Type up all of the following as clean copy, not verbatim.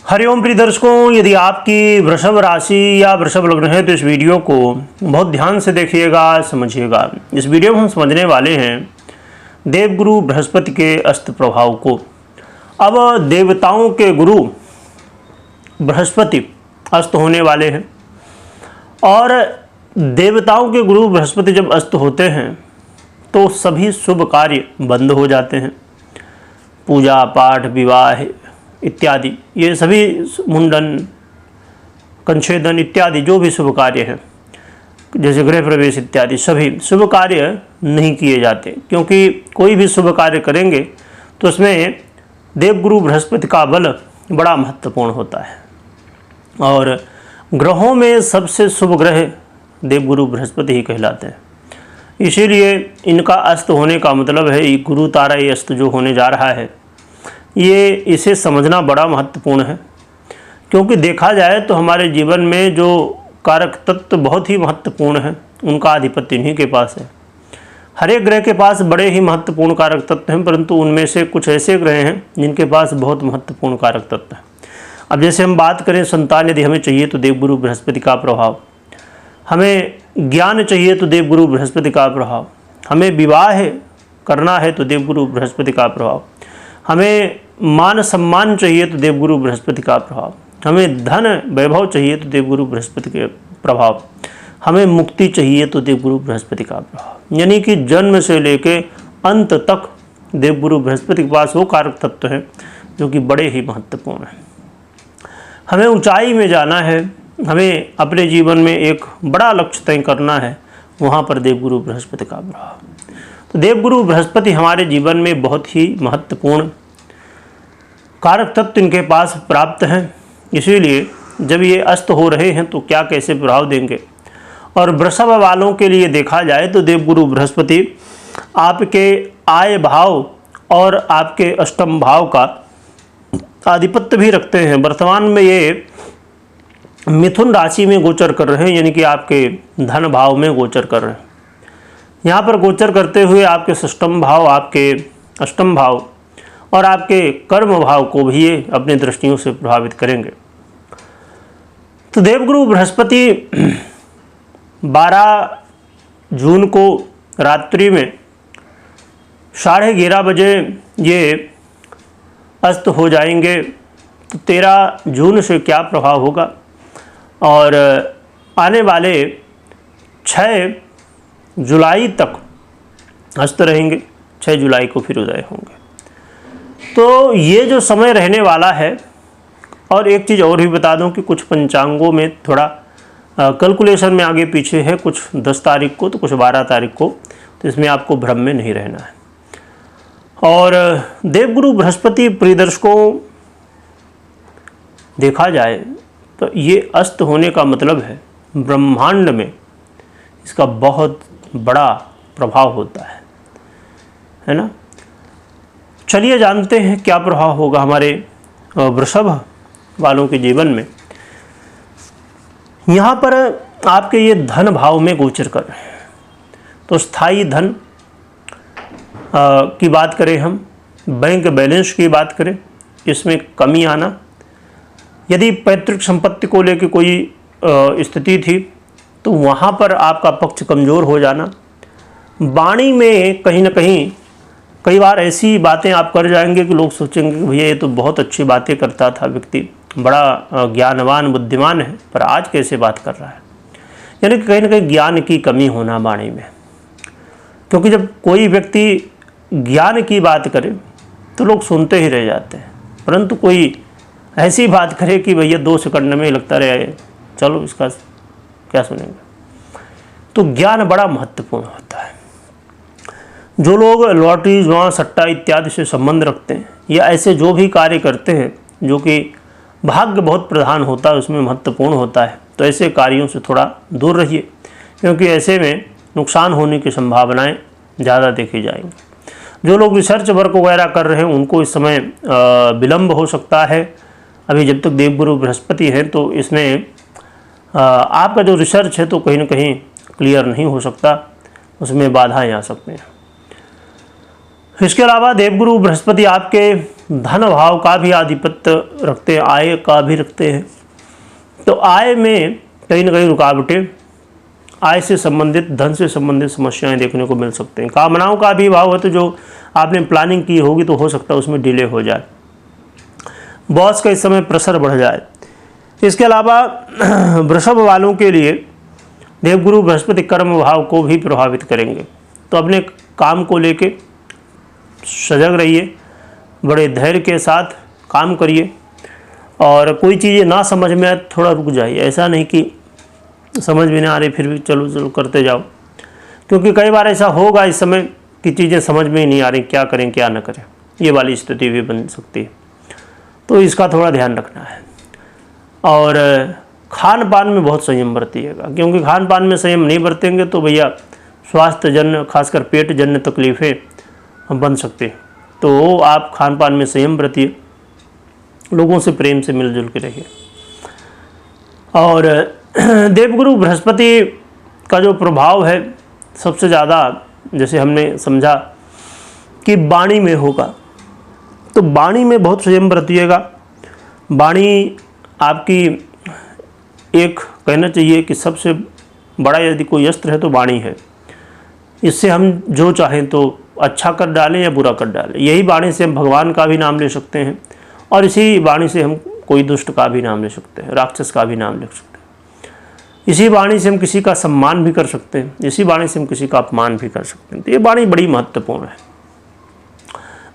हरिओम प्रिय दर्शकों, यदि आपकी वृषभ राशि या वृषभ लग्न है तो इस वीडियो को बहुत ध्यान से देखिएगा, समझिएगा। इस वीडियो में हम समझने वाले हैं देवगुरु बृहस्पति के अस्त प्रभाव को। अब देवताओं के गुरु बृहस्पति अस्त होने वाले हैं और देवताओं के गुरु बृहस्पति जब अस्त होते हैं तो सभी शुभ कार्य बंद हो जाते हैं। पूजा पाठ, विवाह इत्यादि, ये सभी मुंडन, कंछेदन इत्यादि जो भी शुभ कार्य हैं, जैसे गृह प्रवेश इत्यादि, सभी शुभ कार्य नहीं किए जाते, क्योंकि कोई भी शुभ कार्य करेंगे तो उसमें देवगुरु बृहस्पति का बल बड़ा महत्वपूर्ण होता है। और ग्रहों में सबसे शुभ ग्रह देवगुरु बृहस्पति ही कहलाते हैं। इसीलिए इनका अस्त होने का मतलब है, ये गुरु तारा ये अस्त जो होने जा रहा है, ये इसे समझना बड़ा महत्वपूर्ण है। क्योंकि देखा जाए तो हमारे जीवन में जो कारक तत्व बहुत ही महत्वपूर्ण है, उनका आधिपत्य इन्हीं के पास है। हर एक ग्रह के पास बड़े ही महत्वपूर्ण कारक तत्व हैं, परंतु उनमें से कुछ ऐसे ग्रह हैं जिनके पास बहुत महत्वपूर्ण कारक तत्व हैं। अब जैसे हम बात करें संतान यदि हमें चाहिए तो देवगुरु बृहस्पति का प्रभाव, हमें ज्ञान चाहिए तो देवगुरु बृहस्पति का प्रभाव, हमें विवाह करना है तो देवगुरु बृहस्पति का प्रभाव, हमें मान सम्मान चाहिए तो देवगुरु बृहस्पति का प्रभाव, हमें धन वैभव चाहिए तो देवगुरु बृहस्पति के प्रभाव, हमें मुक्ति चाहिए तो देवगुरु बृहस्पति का प्रभाव। यानी कि जन्म से लेके अंत तक देवगुरु बृहस्पति के पास वो कारक तत्व हैं जो कि बड़े ही महत्वपूर्ण हैं। हमें ऊंचाई में जाना है, हमें अपने जीवन में एक बड़ा लक्ष्य तय करना है, वहाँ पर देवगुरु बृहस्पति का प्रभाव। तो देवगुरु बृहस्पति हमारे जीवन में बहुत ही महत्वपूर्ण कारक तत्व इनके पास प्राप्त हैं। इसीलिए जब ये अस्त हो रहे हैं तो क्या कैसे प्रभाव देंगे। और वृषभ वालों के लिए देखा जाए तो देवगुरु बृहस्पति आपके आय भाव और आपके अष्टम भाव का आधिपत्य भी रखते हैं। वर्तमान में ये मिथुन राशि में गोचर कर रहे हैं, यानी कि आपके धन भाव में गोचर कर रहे हैं। यहाँ पर गोचर करते हुए आपके षष्ठम भाव, आपके अष्टम भाव और आपके कर्म भाव को भी ये अपनी दृष्टियों से प्रभावित करेंगे। तो देवगुरु बृहस्पति 12 जून को रात्रि में 11:30 बजे ये अस्त हो जाएंगे। तो 13 जून से क्या प्रभाव होगा और आने वाले 6 जुलाई तक अस्त रहेंगे, 6 जुलाई को फिर उदय होंगे। तो ये जो समय रहने वाला है, और एक चीज़ और भी बता दूं कि कुछ पंचांगों में थोड़ा कैलकुलेशन में आगे पीछे है, कुछ 10 तारीख को तो कुछ 12 तारीख को, तो इसमें आपको भ्रम में नहीं रहना है। और देवगुरु बृहस्पति प्रिय दर्शकों देखा जाए तो ये अस्त होने का मतलब है ब्रह्मांड में इसका बहुत बड़ा प्रभाव होता है ना। चलिए जानते हैं क्या प्रभाव होगा हमारे वृषभ वालों के जीवन में। यहाँ पर आपके ये धन भाव में गोचर कर रहे हैं, तो स्थायी धन की बात करें, हम बैंक बैलेंस की बात करें, इसमें कमी आना, यदि पैतृक संपत्ति को लेकर कोई स्थिति थी तो वहाँ पर आपका पक्ष कमज़ोर हो जाना, वाणी में कहीं ना कहीं कई बार ऐसी बातें आप कर जाएंगे कि लोग सोचेंगे कि भैया ये तो बहुत अच्छी बातें करता था व्यक्ति, बड़ा ज्ञानवान बुद्धिमान है, पर आज कैसे बात कर रहा है। यानी कि कहीं ना कहीं ज्ञान की कमी होना वाणी में। क्योंकि जब कोई व्यक्ति ज्ञान की बात करे तो लोग सुनते ही रह जाते हैं, परंतु कोई ऐसी बात करे कि भैया 2 सेकंड में लगता रहे चलो इसका क्या सुनेंगे। तो ज्ञान बड़ा महत्वपूर्ण होता है। जो लोग लॉटरी, जुआ, सट्टा इत्यादि से संबंध रखते हैं या ऐसे जो भी कार्य करते हैं जो कि भाग्य बहुत प्रधान होता है, उसमें महत्वपूर्ण होता है, तो ऐसे कार्यों से थोड़ा दूर रहिए, क्योंकि ऐसे में नुकसान होने की संभावनाएं ज़्यादा देखी जाएंगी। जो लोग रिसर्च वर्क वगैरह कर रहे हैं उनको इस समय विलंब हो सकता है। अभी जब तक देवगुरु बृहस्पति हैं तो इसमें आपका जो रिसर्च है तो कहीं ना कहीं क्लियर नहीं हो सकता, उसमें बाधाएं आ सकते हैं। इसके अलावा देवगुरु बृहस्पति आपके धन भाव का भी आधिपत्य रखते हैं, आय का भी रखते हैं। तो आय में कहीं ना कहीं रुकावटें, आय से संबंधित, धन से संबंधित समस्याएं देखने को मिल सकते हैं। कामनाओं का भी भाव है, तो जो आपने प्लानिंग की होगी तो हो सकता है उसमें डिले हो जाए। बॉस का इस समय प्रेशर बढ़ जाए। इसके अलावा वृषभ वालों के लिए देवगुरु बृहस्पति कर्म भाव को भी प्रभावित करेंगे। तो अपने काम को लेके सजग रहिए, बड़े धैर्य के साथ काम करिए, और कोई चीज़ें ना समझ में आए थोड़ा रुक जाइए। ऐसा नहीं कि समझ में नहीं आ रही फिर भी चलो चलो करते जाओ, क्योंकि कई बार ऐसा होगा इस समय कि चीज़ें समझ में ही नहीं आ रही, क्या करें क्या ना करें, ये वाली स्थिति भी बन सकती है। तो इसका थोड़ा ध्यान रखना है। और खान पान में बहुत संयम बरतिएगा, क्योंकि खान पान में संयम नहीं बरतेंगे तो भैया स्वास्थ्य जन्य, खासकर पेट जन्य तकलीफ़ें बन सकती हैं। तो आप खान पान में संयम बरतिए, लोगों से प्रेम से मिलजुल के रहिए। और देवगुरु बृहस्पति का जो प्रभाव है सबसे ज़्यादा, जैसे हमने समझा कि वाणी में होगा, तो वाणी में बहुत संयम बरतिएगा। वाणी आपकी एक कहना चाहिए कि सबसे बड़ा यदि कोई अस्त्र है तो वाणी है। इससे हम जो चाहें तो अच्छा कर डालें या बुरा कर डालें। यही वाणी से हम भगवान का भी नाम ले सकते हैं, और इसी वाणी से हम कोई दुष्ट का भी नाम ले सकते हैं, राक्षस का भी नाम ले सकते हैं। इसी वाणी से हम किसी का सम्मान भी कर सकते हैं, इसी वाणी से हम किसी का अपमान भी कर सकते हैं। तो ये वाणी बड़ी महत्वपूर्ण है।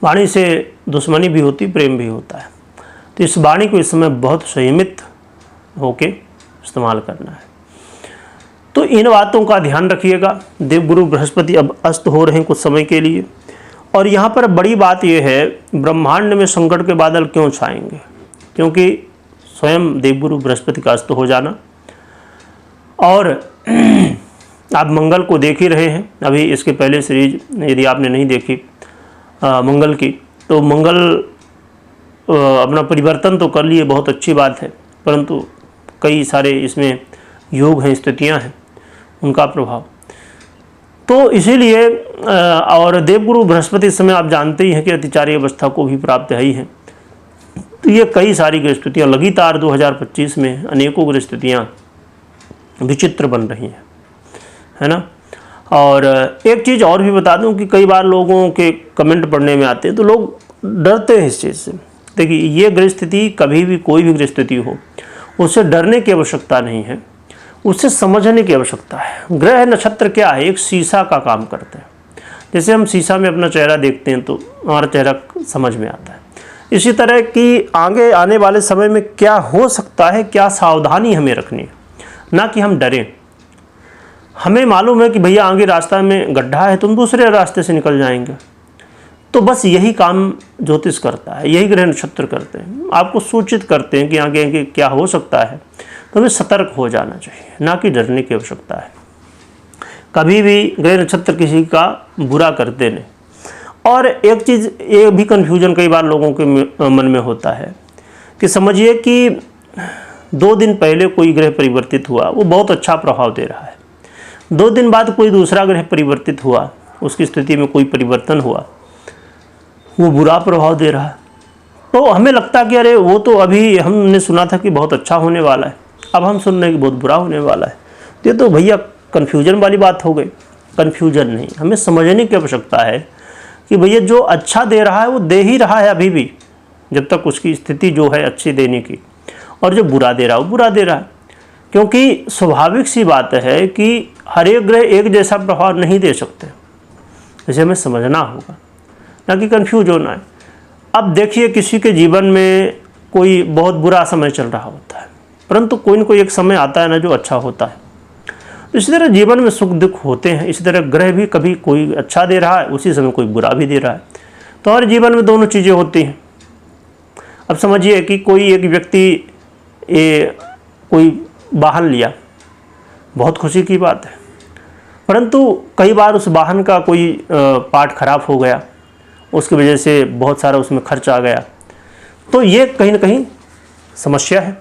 वाणी से दुश्मनी भी होती, प्रेम भी होता है। तो इस वाणी को इस समय बहुत संयमित होके इस्तेमाल करना है। तो इन बातों का ध्यान रखिएगा। देवगुरु बृहस्पति अब अस्त हो रहे हैं कुछ समय के लिए, और यहाँ पर बड़ी बात यह है, ब्रह्मांड में संकट के बादल क्यों छाएंगे? क्योंकि स्वयं देवगुरु बृहस्पति का अस्त हो जाना, और आप मंगल को देख ही रहे हैं। अभी इसके पहले सीरीज यदि आपने नहीं देखी मंगल की, तो मंगल अपना परिवर्तन तो कर लिए, बहुत अच्छी बात है, परंतु कई सारे इसमें योग हैं, स्थितियां हैं, उनका प्रभाव। तो इसीलिए और देवगुरु बृहस्पति इस समय आप जानते ही हैं कि अतिचारी अवस्था को भी प्राप्त है ही है। तो ये कई सारी ग्रह स्थितियाँ लगातार 2025 में अनेकों ग्रह स्थितियाँ विचित्र बन रही हैं, है ना। और एक चीज़ और भी बता दूं कि कई बार लोगों के कमेंट पढ़ने में आते हैं तो लोग डरते हैं इस चीज़ से। देखिए, ये ग्रह स्थिति कभी भी, कोई भी ग्रह स्थिति हो, उससे डरने की आवश्यकता नहीं है, उससे समझने की आवश्यकता है। ग्रह नक्षत्र क्या है? एक शीशा का काम करते हैं। जैसे हम शीशा में अपना चेहरा देखते हैं तो हमारा चेहरा समझ में आता है। इसी तरह कि आगे आने वाले समय में क्या हो सकता है, क्या सावधानी हमें रखनी है, ना कि हम डरें। हमें मालूम है कि भैया आगे रास्ता में गड्ढा है, तुम दूसरे रास्ते से निकल जाएंगे। तो बस यही काम ज्योतिष करता है, यही ग्रह नक्षत्र करते हैं, आपको सूचित करते हैं कि आगे क्या हो सकता है। तो हमें सतर्क हो जाना चाहिए, ना कि डरने की आवश्यकता है। कभी भी ग्रह नक्षत्र किसी का बुरा करते नहीं। और एक चीज़ ये भी कन्फ्यूजन कई बार लोगों के मन में होता है कि समझिए कि 2 दिन पहले कोई ग्रह परिवर्तित हुआ, वो बहुत अच्छा प्रभाव दे रहा है। 2 दिन बाद कोई दूसरा ग्रह परिवर्तित हुआ, उसकी स्थिति में कोई परिवर्तन हुआ, वो बुरा प्रभाव दे रहा है। तो हमें लगता है कि अरे वो तो अभी हमने सुना था कि बहुत अच्छा होने वाला है, अब हम सुन रहे हैं कि बहुत बुरा होने वाला है। ये तो भैया कन्फ्यूजन वाली बात हो गई। कन्फ्यूजन नहीं, हमें समझने की आवश्यकता है कि भैया जो अच्छा दे रहा है वो दे ही रहा है अभी भी, जब तक उसकी स्थिति जो है अच्छी देने की, और जो बुरा दे रहा है वो बुरा दे रहा है। क्योंकि स्वाभाविक सी बात है कि हर एक ग्रह एक जैसा प्रभाव नहीं दे सकते, इसे हमें समझना होगा, ना कि कन्फ्यूज होना है। अब देखिए, किसी के जीवन में कोई बहुत बुरा समय चल रहा होता है, परंतु कोई न कोई एक समय आता है ना जो अच्छा होता है। इसी तरह जीवन में सुख दुख होते हैं, इसी तरह ग्रह भी कभी कोई अच्छा दे रहा है, उसी समय कोई बुरा भी दे रहा है। तो हर जीवन में दोनों चीज़ें होती हैं। अब समझिए कि कोई एक व्यक्ति कोई वाहन लिया, बहुत खुशी की बात है, परंतु कई बार उस वाहन का कोई पार्ट खराब हो गया, उसकी वजह से बहुत सारा उसमें खर्च आ गया, तो ये कहीं ना कहीं समस्या है।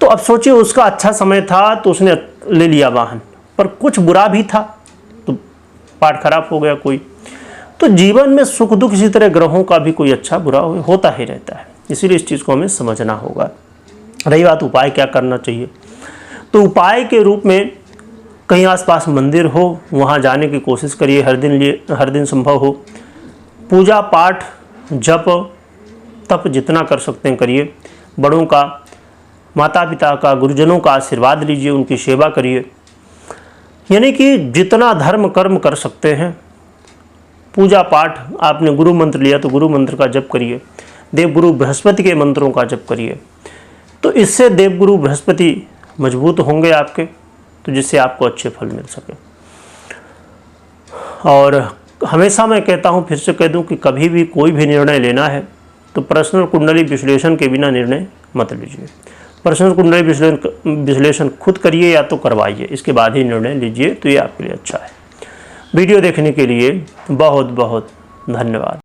तो अब सोचिए, उसका अच्छा समय था तो उसने ले लिया वाहन, पर कुछ बुरा भी था तो पार्ट खराब हो गया कोई। तो जीवन में सुख दुख इसी तरह ग्रहों का भी कोई अच्छा बुरा होता ही रहता है, इसीलिए इस चीज़ को हमें समझना होगा। रही बात उपाय क्या करना चाहिए, तो उपाय के रूप में कहीं आसपास मंदिर हो वहाँ जाने की कोशिश करिए, हर दिन संभव हो। पूजा पाठ जप तप जितना कर सकते हैं करिए। बड़ों का, माता पिता का, गुरुजनों का आशीर्वाद लीजिए, उनकी सेवा करिए। यानी कि जितना धर्म कर्म कर सकते हैं, पूजा पाठ, आपने गुरु मंत्र लिया तो गुरु मंत्र का जप करिए, देवगुरु बृहस्पति के मंत्रों का जप करिए। तो इससे देवगुरु बृहस्पति मजबूत होंगे आपके, तो जिससे आपको अच्छे फल मिल सके। और हमेशा मैं कहता हूँ, फिर से कह दूँ कि कभी भी कोई भी निर्णय लेना है तो पर्सनल कुंडली विश्लेषण के बिना निर्णय मत लीजिए। पर्सनल कुंडली विश्लेषण खुद करिए या तो करवाइए, इसके बाद ही निर्णय लीजिए, तो ये आपके लिए अच्छा है। वीडियो देखने के लिए बहुत बहुत धन्यवाद।